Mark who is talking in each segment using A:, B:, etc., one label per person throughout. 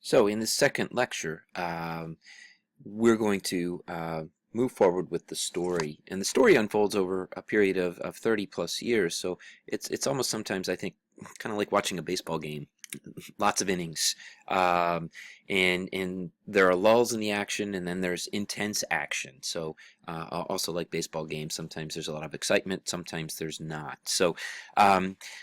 A: So in the second lecture, we're going to move forward with the story. And the story unfolds over a period of 30 plus years. So it's almost sometimes, I think, kind of like watching a baseball game. Lots of innings, and there are lulls in the action, and then there's intense action. So also like baseball games, sometimes there's a lot of excitement, sometimes there's not. So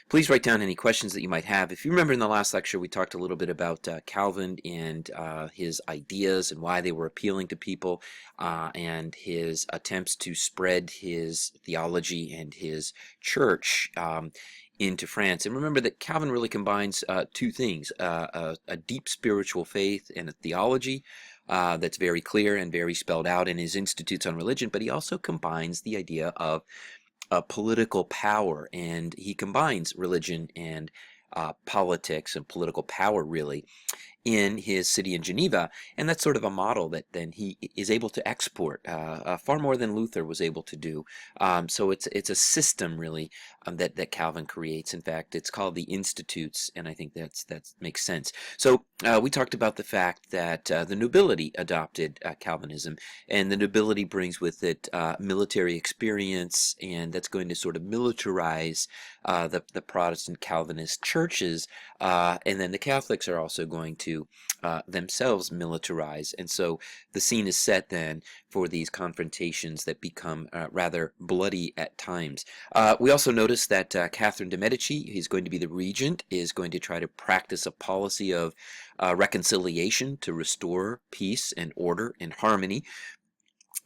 A: please write down any questions that you might have. If you remember, in the last lecture we talked a little bit about Calvin and his ideas and why they were appealing to people, and his attempts to spread his theology and his church into France. And remember that Calvin really combines two things, a deep spiritual faith and a theology that's very clear and very spelled out in his Institutes on Religion, but he also combines the idea of political power, and he combines religion and politics and political power, really, in his city in Geneva, and that's sort of a model that then he is able to export far more than Luther was able to do. So it's a system, really, that Calvin creates. In fact, it's called the Institutes, and I think that makes sense. So we talked about the fact that the nobility adopted Calvinism, and the nobility brings with it military experience, and that's going to sort of militarize the Protestant Calvinist churches, and then the Catholics are also going to themselves militarize. And so the scene is set then for these confrontations that become rather bloody at times. We also notice that Catherine de' Medici, who's going to be the regent, is going to try to practice a policy of reconciliation to restore peace and order and harmony.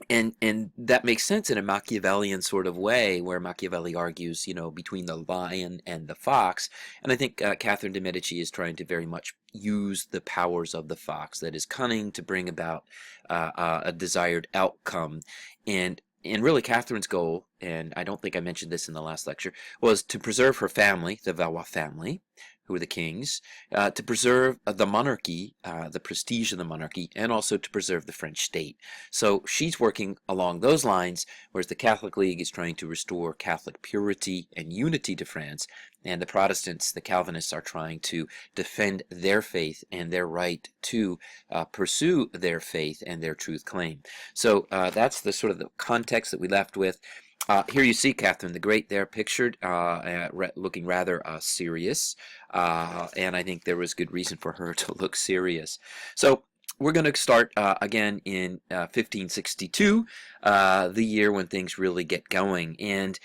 A: And that makes sense in a Machiavellian sort of way, where Machiavelli argues, between the lion and the fox. And I think Catherine de' Medici is trying to very much use the powers of the fox, that is cunning, to bring about a desired outcome. And really, Catherine's goal, and I don't think I mentioned this in the last lecture, was to preserve her family, the Valois family, who were the kings, to preserve the monarchy, the prestige of the monarchy, and also to preserve the French state. So she's working along those lines, whereas the Catholic League is trying to restore Catholic purity and unity to France, and the Protestants, the Calvinists, are trying to defend their faith and their right to pursue their faith and their truth claim. So that's the sort of the context that we left with. Here you see Catherine the Great there pictured, looking rather serious, and I think there was good reason for her to look serious. So we're going to start again in 1562, the year when things really get going. And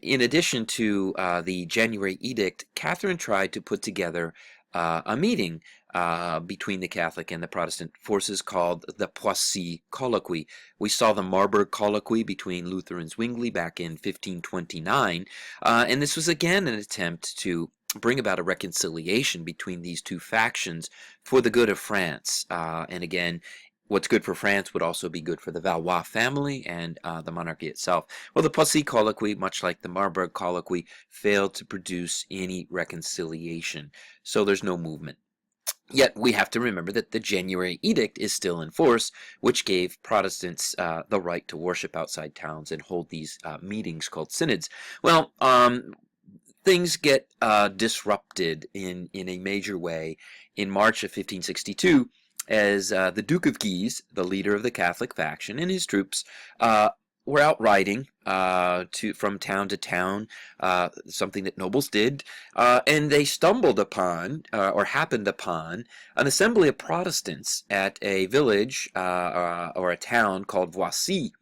A: in addition to the January Edict, Catherine tried to put together a meeting between the Catholic and the Protestant forces called the Poissy Colloquy. We saw the Marburg Colloquy between Luther and Zwingli back in 1529, and this was again an attempt to bring about a reconciliation between these two factions for the good of France. And again, what's good for France would also be good for the Valois family and the monarchy itself. Well, the Poissy Colloquy, much like the Marburg Colloquy, failed to produce any reconciliation, so there's no movement. Yet we have to remember that the January Edict is still in force, which gave Protestants the right to worship outside towns and hold these meetings called synods. Well, things get disrupted in a major way in March of 1562, as the Duke of Guise, the leader of the Catholic faction, and his troops were out riding from town to town, something that nobles did, and they stumbled upon, or happened upon, an assembly of Protestants at a village or a town called Voici.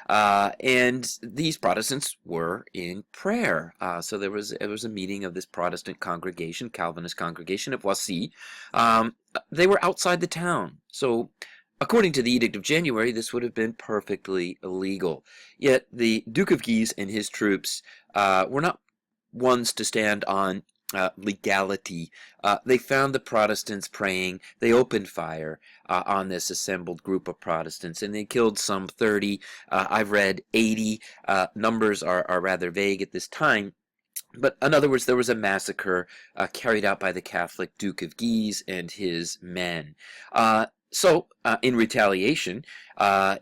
A: And these Protestants were in prayer. So it was a meeting of this Protestant congregation, Calvinist congregation of Voici. They were outside the town. So according to the Edict of January, this would have been perfectly illegal. Yet the Duke of Guise and his troops were not ones to stand on legality. They found the Protestants praying. They opened fire on this assembled group of Protestants, and they killed some 30. I've read 80. Numbers are rather vague at this time. But in other words, there was a massacre carried out by the Catholic Duke of Guise and his men. So, in retaliation,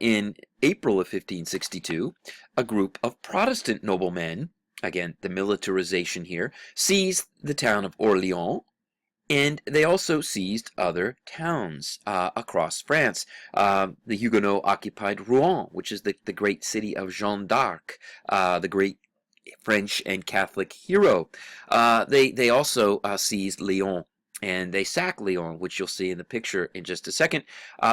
A: in April of 1562, a group of Protestant noblemen, again, the militarization here, seized the town of Orléans And they also seized other towns across France. The Huguenots occupied Rouen, which is the great city of Jeanne d'Arc, the great French and Catholic hero. They also seized Lyon. And they sacked Lyon, which you'll see in the picture in just a second.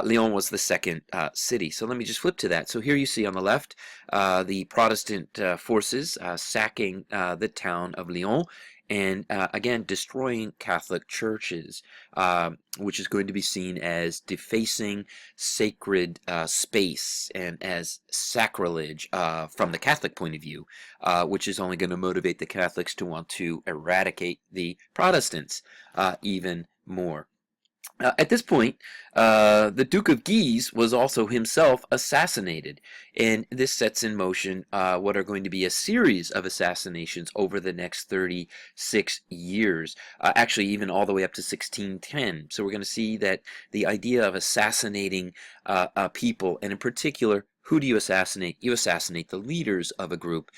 A: Lyon was the second city. So let me just flip to that. So here you see on the left the Protestant forces sacking the town of Lyon and again destroying Catholic churches, which is going to be seen as defacing sacred space and as sacrilege from the Catholic point of view, which is only going to motivate the Catholics to want to eradicate the Protestants even more. At this point, the Duke of Guise was also himself assassinated, and this sets in motion what are going to be a series of assassinations over the next 36 years, actually even all the way up to 1610. So we're going to see that the idea of assassinating people, and in particular, who do you assassinate? You assassinate the leaders of a group,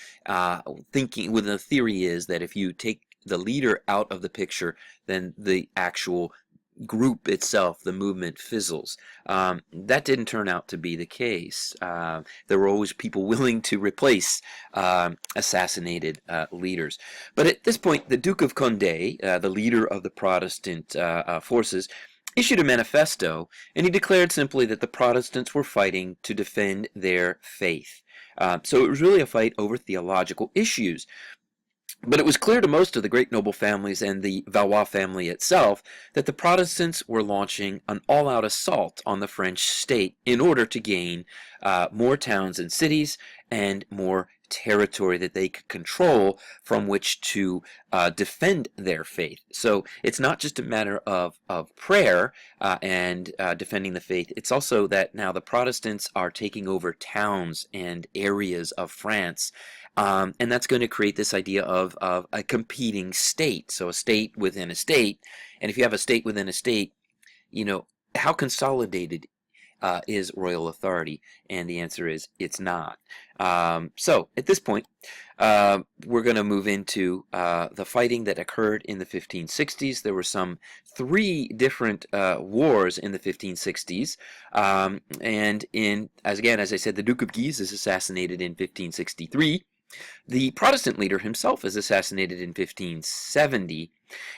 A: thinking, well, the theory is that if you take the leader out of the picture, then the actual group itself, the movement, fizzles. That didn't turn out to be the case. There were always people willing to replace assassinated leaders. But at this point, the Duke of Condé, the leader of the Protestant forces, issued a manifesto, and he declared simply that the Protestants were fighting to defend their faith. So it was really a fight over theological issues. But it was clear to most of the great noble families and the Valois family itself that the Protestants were launching an all-out assault on the French state in order to gain more towns and cities and more territory that they could control from which to defend their faith. So it's not just a matter of prayer and defending the faith. It's also that now the Protestants are taking over towns and areas of France, and that's going to create this idea of a competing state. So a state within a state. And if you have a state within a state, you know, how consolidated is royal authority? And the answer is it's not. So at this point, we're going to move into the fighting that occurred in the 1560s. There were some 3 different wars in the 1560s. And as I said, the Duke of Guise is assassinated in 1563. The Protestant leader himself is assassinated in 1570,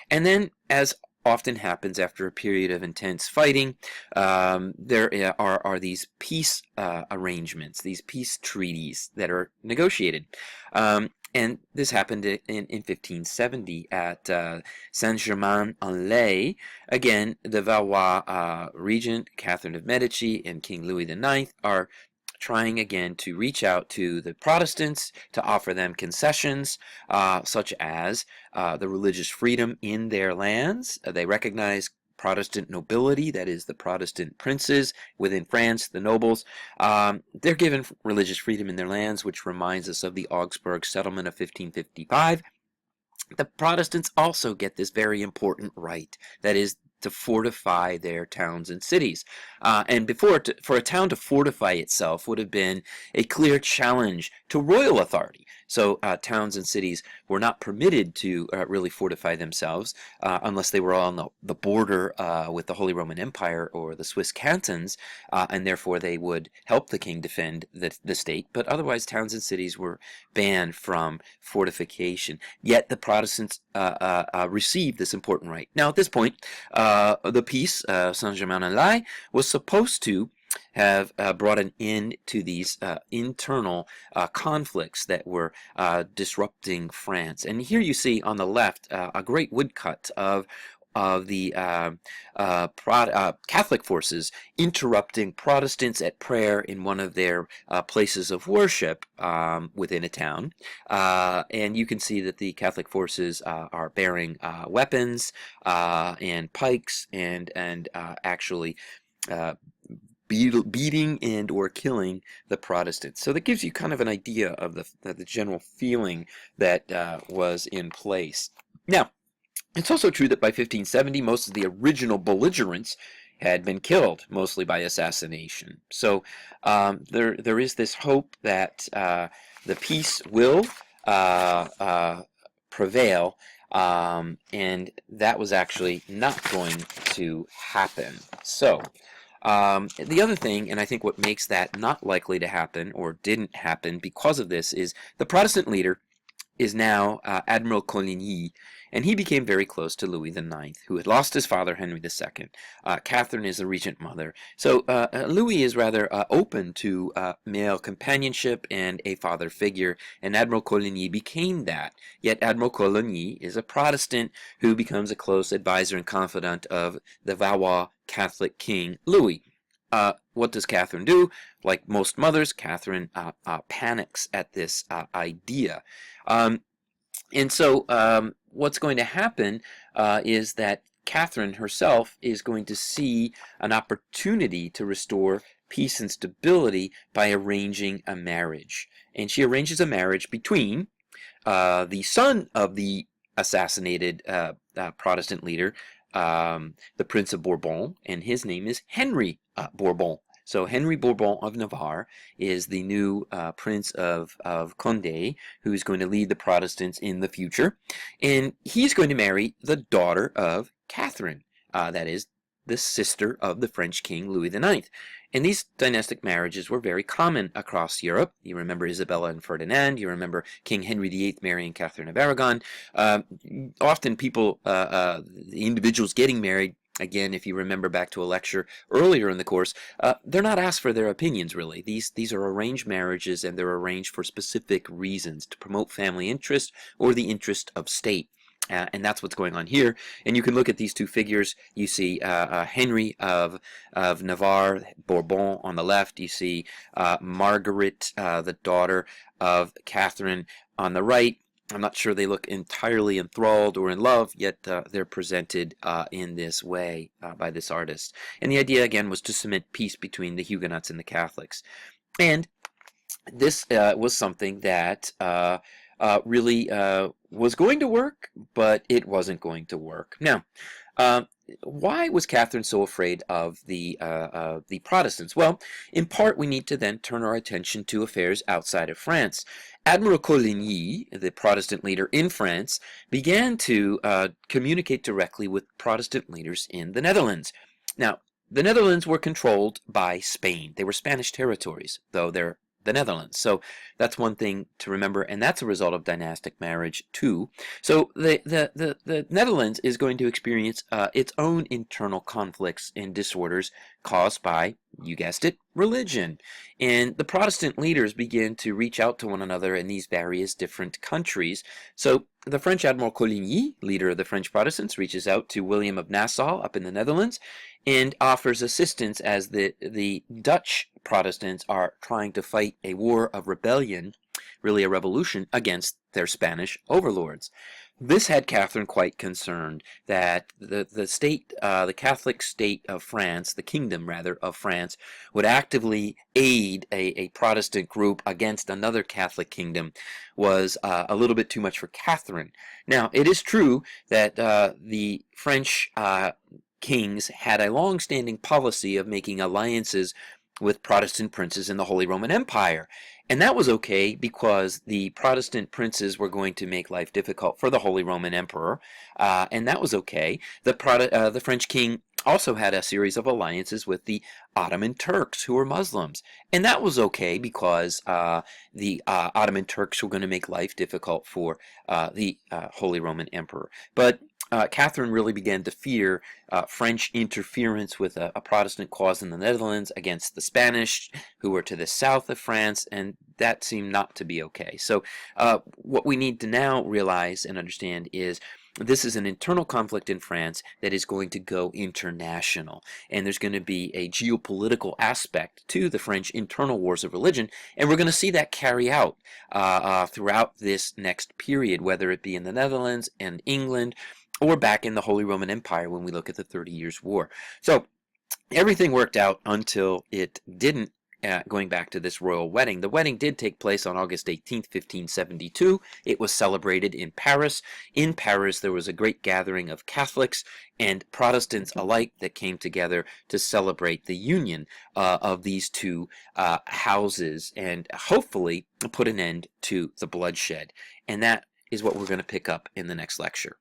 A: and then, as often happens after a period of intense fighting, there are these peace arrangements, these peace treaties that are negotiated. And this happened in 1570 at Saint-Germain-en-Laye. Again, the Valois regent, Catherine of Medici, and King Louis IX are trying again to reach out to the Protestants to offer them concessions, such as the religious freedom in their lands. They recognize Protestant nobility, that is the Protestant princes within France, the nobles. They're given religious freedom in their lands, which reminds us of the Augsburg Settlement of 1555. The Protestants also get this very important right, that is to fortify their towns and cities. And for a town to fortify itself would have been a clear challenge to royal authority. So towns and cities were not permitted to really fortify themselves unless they were on the border with the Holy Roman Empire or the Swiss cantons, and therefore they would help the king defend the state. But otherwise, towns and cities were banned from fortification. Yet the Protestants received this important right. Now, at this point, the peace, Saint-Germain-en-Laye, was supposed to have brought an end to these internal conflicts that were disrupting France. And here you see on the left a great woodcut of the Catholic forces interrupting Protestants at prayer in one of their places of worship within a town. And you can see that the Catholic forces are bearing weapons and pikes and actually beating and or killing the Protestants. So that gives you kind of an idea of the general feeling that was in place. Now, it's also true that by 1570, most of the original belligerents had been killed, mostly by assassination. So there is this hope that the peace will prevail, And that was actually not going to happen. So, the other thing, and I think what makes that not likely to happen or didn't happen because of this, is the Protestant leader is now Admiral Coligny, and he became very close to Louis IX, who had lost his father, Henry II. Catherine is the regent mother. So Louis is rather open to male companionship and a father figure, and Admiral Coligny became that. Yet Admiral Coligny is a Protestant who becomes a close advisor and confidant of the Valois Catholic King Louis. What does Catherine do? Like most mothers, Catherine panics at this idea. And so what's going to happen is that Catherine herself is going to see an opportunity to restore peace and stability by arranging a marriage. And she arranges a marriage between the son of the assassinated Protestant leader, the Prince of Bourbon, and his name is Henry Bourbon. So Henry Bourbon of Navarre is the new Prince of Condé, who's going to lead the Protestants in the future. And he's going to marry the daughter of Catherine, that is, the sister of the French king Louis IX. And these dynastic marriages were very common across Europe. You remember Isabella and Ferdinand. You remember King Henry VIII marrying Catherine of Aragon. Often people, individuals getting married, again, if you remember back to a lecture earlier in the course, they're not asked for their opinions, really. These are arranged marriages, and they're arranged for specific reasons, to promote family interest or the interest of state. And that's what's going on here. And you can look at these two figures. You see Henry of Navarre, Bourbon on the left. You see Margaret, the daughter of Catherine, on the right. I'm not sure they look entirely enthralled or in love, yet they're presented in this way by this artist. And the idea, again, was to cement peace between the Huguenots and the Catholics. And this was something that really was going to work, but it wasn't going to work. Now, why was Catherine so afraid of the Protestants? Well, in part, we need to then turn our attention to affairs outside of France. Admiral Coligny, the Protestant leader in France, began to communicate directly with Protestant leaders in the Netherlands. Now, the Netherlands were controlled by Spain. They were Spanish territories, though they're the Netherlands. So that's one thing to remember, and that's a result of dynastic marriage too. So the Netherlands is going to experience its own internal conflicts and disorders caused by, you guessed it, religion. And the Protestant leaders begin to reach out to one another in these various different countries. So the French Admiral Coligny, leader of the French Protestants, reaches out to William of Nassau up in the Netherlands and offers assistance as the Dutch Protestants are trying to fight a war of rebellion, really a revolution, against their Spanish overlords. This had Catherine quite concerned that the state, the Catholic state of France, the kingdom rather of France, would actively aid a Protestant group against another Catholic kingdom was a little bit too much for Catherine. Now, it is true that the French kings had a long-standing policy of making alliances with Protestant princes in the Holy Roman Empire. And that was okay because the Protestant princes were going to make life difficult for the Holy Roman Emperor, and that was okay. The French king also had a series of alliances with the Ottoman Turks, who were Muslims, and that was okay because the Ottoman Turks were going to make life difficult for the Holy Roman Emperor. But Catherine really began to fear French interference with a Protestant cause in the Netherlands against the Spanish, who were to the south of France, and that seemed not to be okay. So what we need to now realize and understand is this is an internal conflict in France that is going to go international, and there's going to be a geopolitical aspect to the French internal wars of religion, and we're going to see that carry out throughout this next period, whether it be in the Netherlands and England, or back in the Holy Roman Empire when we look at the 30 Years' War. So everything worked out until it didn't, going back to this royal wedding. The wedding did take place on August 18th, 1572. It was celebrated in Paris. In Paris, there was a great gathering of Catholics and Protestants alike that came together to celebrate the union of these two houses and hopefully put an end to the bloodshed. And that is what we're going to pick up in the next lecture.